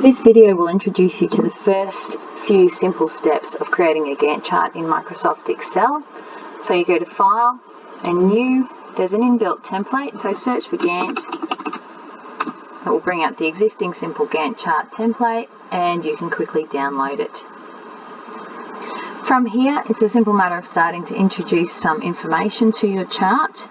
This video will introduce you to the first few simple steps of creating a Gantt chart in Microsoft Excel. So you go to File and New, there's an inbuilt template, so search for Gantt. It will bring up the existing simple Gantt chart template and you can quickly download it. From here, it's a simple matter of starting to introduce some information to your chart.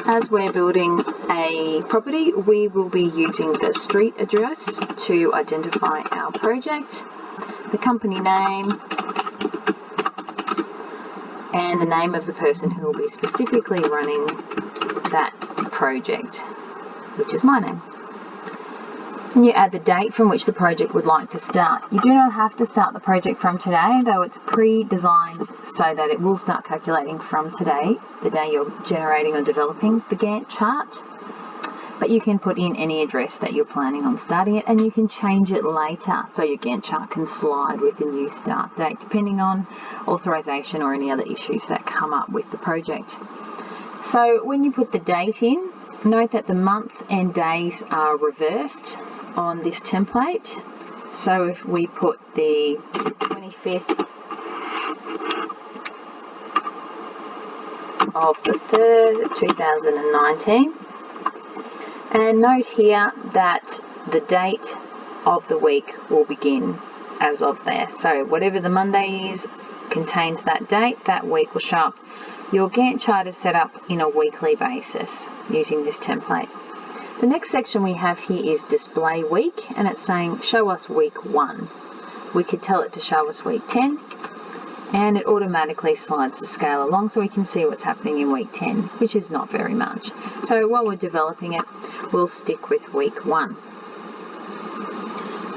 As we're building a property, we will be using the street address to identify our project, the company name, and the name of the person who will be specifically running that project, which is my name. And you add the date from which the project would like to start. You do not have to start the project from today, though it's pre-designed so that it will start calculating from today, the day you're generating or developing the Gantt chart. But you can put in any address that you're planning on starting it, and you can change it later so your Gantt chart can slide with a new start date depending on authorization or any other issues that come up with the project. So when you put the date in, note that the month and days are reversed on this template. So if we put the 25th of the 3rd, 2019, and note here that the date of the week will begin as of there. So whatever the Monday is contains that date, that week will show up. Your Gantt chart is set up in a weekly basis using this template. The next section we have here is display week, and it's saying show us week 1. We could tell it to show us week 10, and it automatically slides the scale along so we can see what's happening in week 10, which is not very much. So while we're developing it, we'll stick with week 1.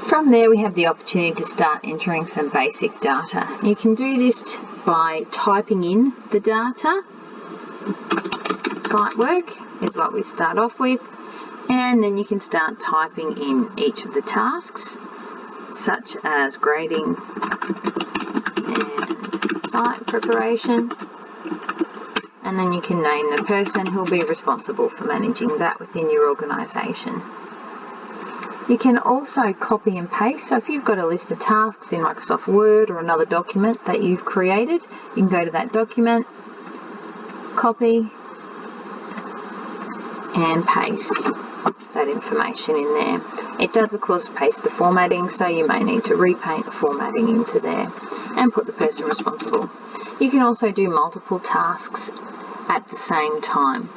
From there we have the opportunity to start entering some basic data. You can do this by typing in the data. Site work is what we start off with, and then you can start typing in each of the tasks, such as grading and site preparation, and then you can name the person who will be responsible for managing that within your organisation. You can also copy and paste, so if you've got a list of tasks in Microsoft Word or another document that you've created, you can go to that document, copy and paste that information in there. It does of course paste the formatting, so you may need to repaint the formatting into there and put the person responsible. You can also do multiple tasks at the same time.